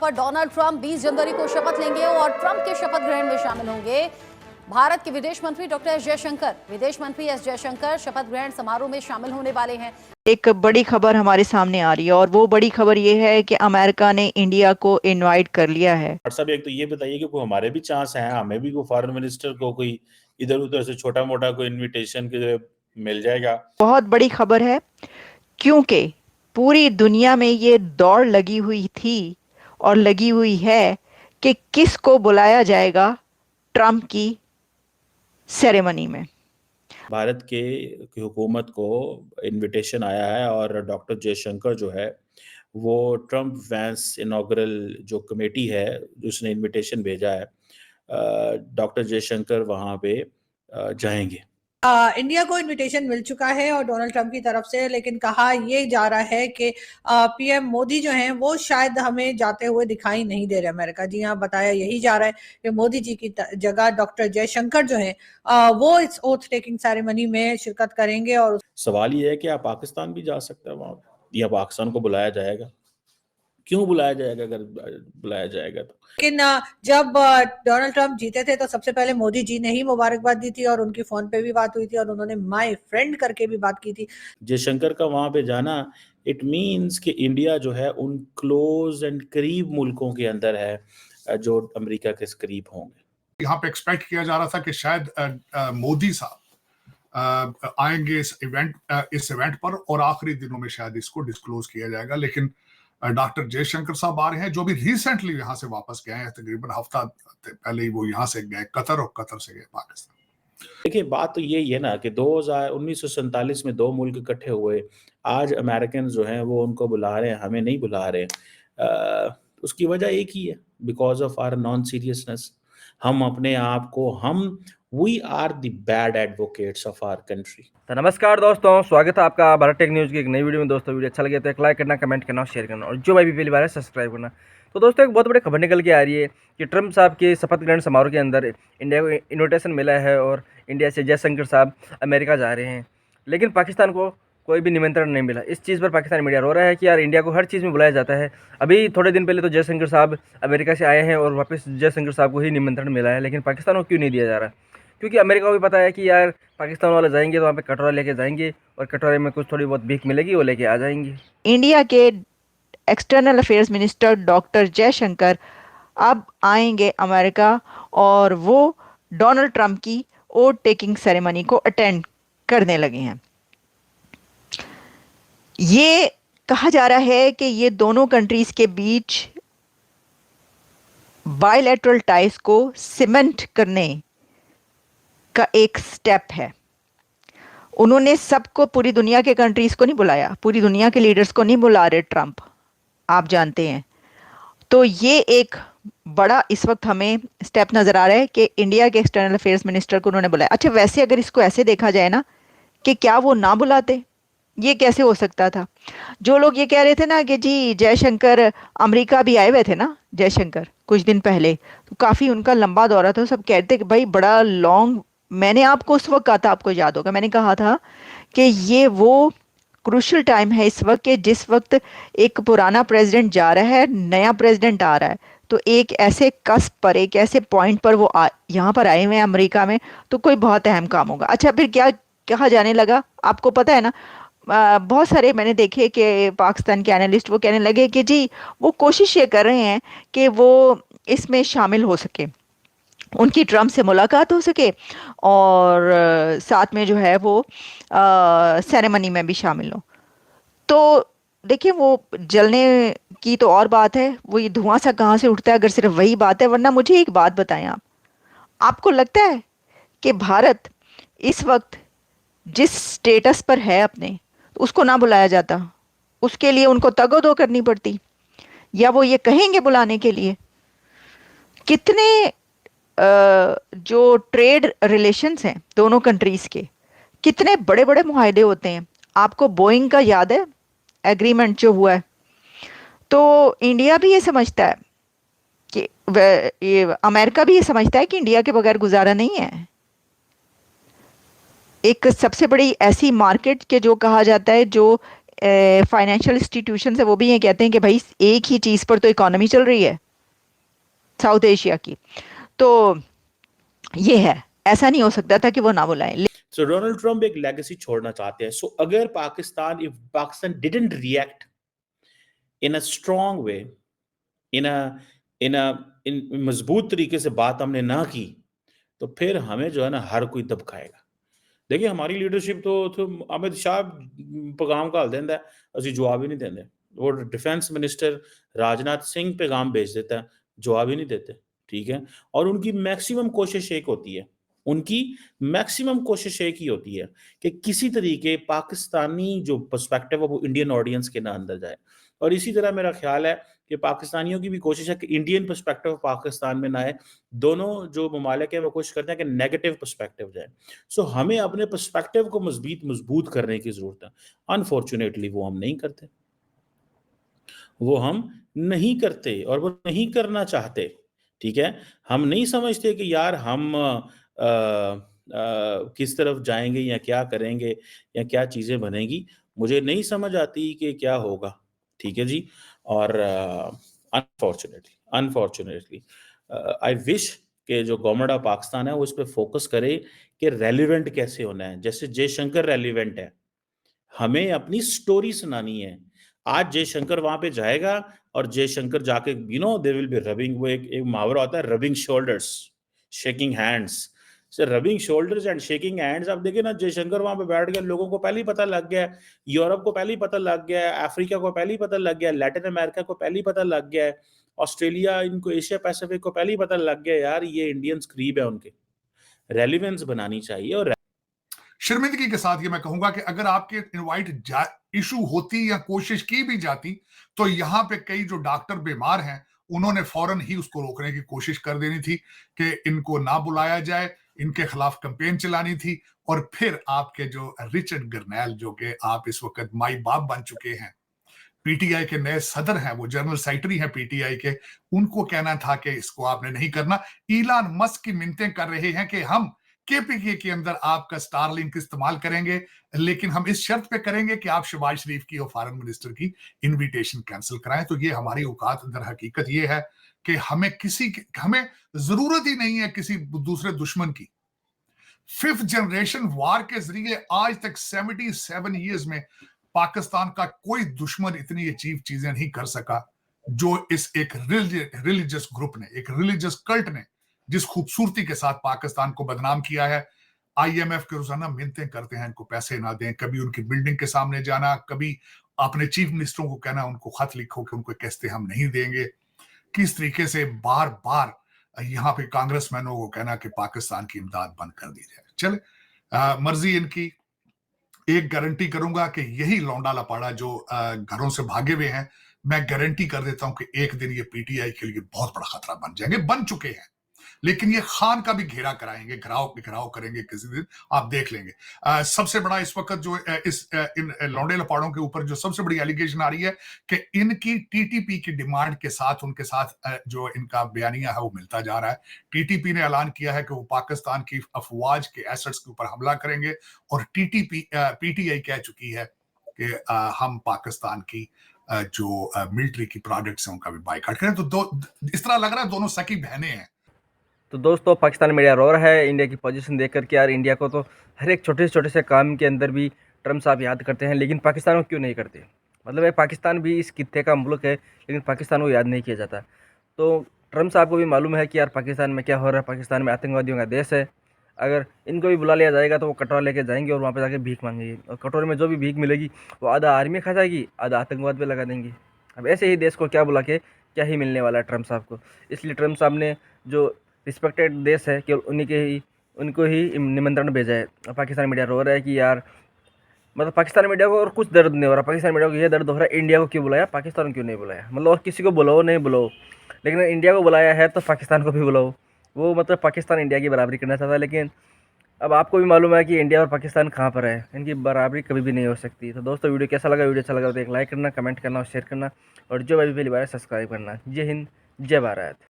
पर Donald Trump 20 जनवरी को शपथ लेंगे और ट्रंप के शपथ ग्रहण में शामिल होंगे भारत के विदेश मंत्री डॉक्टर एस जयशंकर। विदेश मंत्री एस जयशंकर शपथ ग्रहण समारोह में शामिल होने वाले हैं। एक बड़ी खबर हमारे सामने आ रही है और वो बड़ी खबर ये है कि अमेरिका ने इंडिया को इनवाइट कर लिया है। और सब एक तो ये बताइए कि कोई हमारे भी चांस है, हमें भी कोई फॉरेन मिनिस्टर को कोई इधर उधर से छोटा मोटा कोई इनविटेशन के मिल जाएगा। बहुत बड़ी खबर है क्योंकि पूरी दुनिया में ये दौड़ लगी हुई थी और लगी हुई है कि किसको बुलाया जाएगा ट्रंप की सेरेमनी में। भारत के की हुकूमत को इनविटेशन आया है और डॉक्टर जयशंकर जो है वो ट्रंप वैंस इनॉग्रल जो कमेटी है उसने इनविटेशन भेजा है, डॉक्टर जयशंकर वहाँ पे जाएंगे। इंडिया को इनविटेशन मिल चुका है और डोनाल्ड ट्रंप की तरफ से, लेकिन कहा ये जा रहा है कि पीएम मोदी जो हैं वो शायद हमें जाते हुए दिखाई नहीं दे रहे अमेरिका। जी हाँ, बताया यही जा रहा है कि मोदी जी की जगह डॉक्टर जयशंकर जो हैं वो इस ओथ टेकिंग सेरेमनी में शिरकत करेंगे। और सवाल ये है कि आप पाकिस्तान भी जा सकते हैं वहाँ या पाकिस्तान को बुलाया जाएगा? क्यों बुलाया जाएगा अगर बुलाया जाएगा तो? लेकिन जब डोनाल्ड ट्रंप जीते थे तो सबसे पहले मोदी जी ने ही मुबारकबाद दी थी और उनकी फोन पे भी बात हुई थी और उन्होंने माय फ्रेंड करके भी बात की थी। जयशंकर का वहां पे जाना इट मींस कि इंडिया जो है उन क्लोज एंड करीब मुल्कों के अंदर है जो अमेरिका के करीब होंगे। यहाँ पे एक्सपेक्ट किया जा रहा था कि शायद मोदी साहब आएंगे इस इवेंट पर और आखिरी दिनों में शायद इसको डिस्क्लोज किया जाएगा, लेकिन डॉक्टर जयशंकर साहब आ रहे हैं जो भी रिसेंटली यहाँ से वापस गए हैं, तकरीबन हफ्ता पहले ही वो यहाँ से गए कतर और कतर से गए पाकिस्तान। देखिए बात तो यही है ना कि 1947 में दो मुल्क इकट्ठे हुए, आज अमेरिकन जो हैं वो उनको बुला रहे हैं, हमें नहीं बुला रहे। उसकी वजह एक ही है, because of our non seriousness. हम अपने आप को we are the bad advocates of our country. तो नमस्कार दोस्तों, स्वागत है आपका भारत टेक न्यूज़ की एक नई वीडियो में। दोस्तों वीडियो अच्छा लगे तो एक लाइक करना, कमेंट करना और शेयर करना, और जो भाई भी पहली बार है सब्सक्राइब करना। तो दोस्तों एक बहुत बड़ी खबर निकल के आ रही है कि ट्रंप साहब के शपथ ग्रहण समारोह के अंदर इंडिया को इन्विटेशन मिला है और इंडिया से जयशंकर साहब अमेरिका जा रहे हैं, लेकिन पाकिस्तान को कोई भी निमंत्रण नहीं मिला। इस चीज़ पर पाकिस्तानी मीडिया रो रहा है कि यार इंडिया को हर चीज़ में बुलाया जाता है। अभी थोड़े दिन पहले तो जयशंकर साहब अमेरिका से आए हैं और वापस जयशंकर साहब को ही निमंत्रण मिला है, लेकिन पाकिस्तान को क्यों नहीं दिया जा रहा? क्योंकि अमेरिका को भी पता है कि यार पाकिस्तान वाले जाएंगे तो वहाँ पे कटोरा लेके जाएंगे और कटोरे में कुछ थोड़ी बहुत भीख मिलेगी, वो लेके आ जाएंगे। इंडिया के external affairs minister doctor Jaishankar अब आएंगे अमेरिका और वो डोनाल्ड ट्रंप की ओथ टेकिंग सेरेमनी को अटेंड करने लगे हैं। ये कहा जा रहा है कि ये दोनों कंट्रीज के बीच बायलैटरल टाइज को सीमेंट करने का एक स्टेप है। उन्होंने सबको, पूरी दुनिया के कंट्रीज को नहीं बुलाया, पूरी दुनिया के लीडर्स को नहीं बुला रहे ट्रंप, आप जानते हैं। तो ये एक बड़ा इस वक्त हमें स्टेप नजर आ रहा है कि इंडिया के एक्सटर्नल अफेयर्स मिनिस्टर को उन्होंने बुलाया। अच्छा, वैसे अगर इसको ऐसे देखा जाए ना कि क्या वो ना बुलाते, ये कैसे हो सकता था? जो लोग ये कह रहे थे ना कि जी जयशंकर अमेरिका भी आए हुए थे ना, जयशंकर कुछ दिन पहले, तो काफ़ी उनका लंबा दौरा था, सब कहते कि भाई बड़ा लॉन्ग। मैंने आपको उस वक्त कहा था, आपको याद होगा, मैंने कहा था कि ये वो क्रूशल टाइम है इस वक्त, कि जिस वक्त एक पुराना प्रेसिडेंट जा रहा है, नया प्रेसिडेंट आ रहा है, तो एक ऐसे कस्प पर, एक ऐसे पॉइंट पर वो यहाँ पर आए हुए हैं अमेरिका में, तो कोई बहुत अहम काम होगा। अच्छा, फिर क्या कहा जाने लगा, आपको पता है ना, बहुत सारे मैंने देखे कि पाकिस्तान के एनालिस्ट वो कहने लगे कि जी वो कोशिश ये कर रहे हैं कि वो इसमें शामिल हो सके, उनकी ट्रंप से मुलाकात हो सके और साथ में जो है वो सेरेमनी में भी शामिल हो। तो देखिए, वो जलने की तो और बात है, वो ये धुआं सा कहाँ से उठता है अगर सिर्फ वही बात है। वरना मुझे एक बात बताएं आप, आपको लगता है कि भारत इस वक्त जिस स्टेटस पर है अपने, उसको ना बुलाया जाता? उसके लिए उनको तगोदो करनी पड़ती, या वो ये कहेंगे बुलाने के लिए? कितने जो ट्रेड रिलेशंस हैं दोनों कंट्रीज के, कितने बड़े बड़े मुआहदे होते हैं। आपको बोइंग का याद है एग्रीमेंट जो हुआ है? तो इंडिया भी ये समझता है कि ये अमेरिका भी ये समझता है कि इंडिया के बगैर गुजारा नहीं है। एक सबसे बड़ी ऐसी मार्केट के जो कहा जाता है, जो फाइनेंशियल इंस्टीट्यूशन है वो भी ये कहते हैं कि भाई एक ही चीज़ पर तो इकोनॉमी चल रही है साउथ एशिया की, तो ये है, ऐसा नहीं हो सकता था कि वो ना बुलाएं। सो डोनाल्ड ट्रम्प एक लेगेसी छोड़ना चाहते हैं। सो अगर Pakistan, if Pakistan didn't react in a strong way, इन मजबूत तरीके से बात हमने ना की, तो फिर हमें जो है ना हर कोई दबकाएगा। देखिए हमारी लीडरशिप तो अमित शाह पैगाम घाल देंदा है, ਅਸੀਂ जवाब ही नहीं देंगे। वो डिफेंस मिनिस्टर राजनाथ सिंह पैगाम भेज देता है, जवाब ही नहीं देते। ठीक है, और उनकी मैक्सिमम कोशिश एक होती है, उनकी मैक्सिमम कोशिश एक ही होती है कि किसी तरीके पाकिस्तानी जो पर्सपेक्टिव है वो इंडियन ऑडियंस के ना अंदर जाए। और इसी तरह मेरा ख्याल है कि पाकिस्तानियों की भी कोशिश है कि इंडियन पर्सपेक्टिव पाकिस्तान में ना आए। दोनों जो ममालिक हैं वो कोशिश करते हैं कि नेगेटिव पर्सपेक्टिव जाए। सो हमें अपने पर्सपेक्टिव को मजबूत करने की जरूरत है। अनफॉर्चुनेटली वो हम नहीं करते, वो हम नहीं करते और वो नहीं करना चाहते। ठीक है, हम नहीं समझते कि यार हम किस तरफ जाएंगे या क्या करेंगे या क्या चीज़ें बनेंगी, मुझे नहीं समझ आती कि क्या होगा। ठीक है जी, और अनफॉर्चुनेटली आई विश कि जो गवर्नमेंट ऑफ पाकिस्तान है वो इस पे फोकस करे कि रेलिवेंट कैसे होना है। जैसे जयशंकर रेलिवेंट है, हमें अपनी स्टोरी सुनानी है। आज जयशंकर वहां पे जाएगा और जयशंकर जाके दे विल बी रबिंग, वो एक मुहावरा होता है, रबिंग शोल्डर्स, शेकिंग हैंड्स। से rubbing shoulders and shaking hands. आप देखिए ना, जयशंकर वहां पे बैठ गया, लोगों को पहले ही पता लग गया है, यूरोप को पहले ही पता लग गया है, अफ्रीका को पहले ही पता लग गया है, लैटिन अमेरिका को पहले ही पता लग गया है, ऑस्ट्रेलिया, इनको एशिया पैसिफिक को पहले ही पता लग गया यार ये इंडियंस करीब है उनके। रेलिवेंस बनानी चाहिए। और शर्मिंदगी के साथ ये मैं कहूंगा कि अगर आपके इनवाइट इशू होती या कोशिश की भी जाती तो यहाँ पे कई जो डॉक्टर बीमार हैं उन्होंने फौरन ही उसको रोकने की कोशिश कर देनी थी कि इनको ना बुलाया जाए, इनके खिलाफ कैंपेन चलानी थी। और फिर आपके जो रिचर्ड गर्नैल, जो कि आप इस वक्त माई बाप बन चुके हैं, पीटीआई के नए सदर हैं, वो जनरल सेक्रेटरी हैं पीटीआई के, उनको कहना था कि इसको आपने नहीं करना। इलान मस्क की मिन्नतें कर रहे हैं कि हम केपीके के अंदर आपका स्टारलिंक इस्तेमाल करेंगे, लेकिन हम इस शर्त पे करेंगे कि आप शहबाज शरीफ की और फॉरेन मिनिस्टर की इनविटेशन कैंसिल कराएं। तो ये हमारी औकात दर हकीकत ये है कि हमें जरूरत ही नहीं है किसी दूसरे दुश्मन की। 5th जनरेशन वार के जरिए आज तक 77 ईयर्स में पाकिस्तान का कोई दुश्मन इतनी अचीव चीजें नहीं कर सका जो इस एक रिलीजियस ग्रुप ने, एक रिलीजियस कल्ट ने जिस खूबसूरती के साथ पाकिस्तान को बदनाम किया है। आईएमएफ के रोजाना मिन्नतें करते हैं इनको पैसे ना दें, कभी उनकी बिल्डिंग के सामने जाना, कभी अपने चीफ मिनिस्टरों को कहना उनको खत लिखो कि उनको किस्तें हम नहीं देंगे। किस तरीके से बार बार यहाँ पे कांग्रेसमैनों को कहना कि पाकिस्तान की इमदाद बंद कर दी जाए। चले मर्जी इनकी। एक गारंटी करूंगा कि यही लौंडा लपाड़ा जो घरों से भागे हुए हैं, मैं गारंटी कर देता हूं कि एक दिन ये पीटीआई के लिए बहुत बड़ा खतरा बन जाएंगे, बन चुके हैं। लेकिन ये खान का भी घेरा कराएंगे, घिराव करेंगे किसी दिन, आप देख लेंगे। सबसे बड़ा इस वक्त जो इन लौंडे लपाड़ों के ऊपर जो सबसे बड़ी एलिगेशन आ रही है कि इनकी टीटीपी की डिमांड के साथ उनके साथ जो इनका बयानिया है वो मिलता जा रहा है। टीटीपी ने ऐलान किया है कि वो पाकिस्तान की अफवाज के एसेट्स के ऊपर हमला करेंगे, और पीटीआई कह चुकी है कि हम पाकिस्तान की जो मिलिट्री की प्रोडक्ट्स हैं उनका भी बाइकाट करें। तो इस तरह लग रहा है दोनों सकी बहनें हैं। तो दोस्तों, पाकिस्तान मीडिया रो रहा है इंडिया की पोजीशन देख कर के यार इंडिया को तो हर एक छोटे से काम के अंदर भी ट्रम्प साहब याद करते हैं, लेकिन पाकिस्तान को क्यों नहीं करते। मतलब है पाकिस्तान भी इस खित्ते का मुल्क है, लेकिन पाकिस्तान को याद नहीं किया जाता। तो ट्रम्प साहब को भी मालूम है कि यार पाकिस्तान में क्या हो रहा है, पाकिस्तान में आतंकवादियों का देश है। अगर इनको भी बुला लिया जाएगा तो वो कटोरा लेके जाएंगे और वहाँ पे जाके भीख मांगेंगे, और कटोरे में जो भी भीख मिलेगी वो आधा आर्मी खा जाएगी, आधा आतंकवाद पे लगा देंगे। अब ऐसे ही देश को क्या बुला के क्या ही मिलने वाला है ट्रम्प साहब को। इसलिए ट्रम्प साहब ने जो रिस्पेक्टेड देश है केवल उनको ही निमंत्रण भेजा है। पाकिस्तान मीडिया रो रहा है कि यार, मतलब पाकिस्तान मीडिया को और कुछ दर्द नहीं हो रहा, पाकिस्तान मीडिया को ये दर्द हो रहा है इंडिया को क्यों बुलाया, पाकिस्तान को क्यों नहीं बुलाया। मतलब और किसी को बुलाओ नहीं बुलाओ, लेकिन इंडिया को बुलाया है तो पाकिस्तान को भी बुलाओ। वो मतलब पाकिस्तान इंडिया की बराबरी करना चाहता है, लेकिन अब आपको भी मालूम है कि इंडिया और पाकिस्तान कहाँ पर है, इनकी बराबरी कभी भी नहीं हो सकती। तो दोस्तों, वीडियो कैसा लगा, वीडियो अच्छा लगा तो एक लाइक करना, कमेंट करना और शेयर करना, और जो भी पहली बार सब्सक्राइब करना। जय हिंद, जय भारत।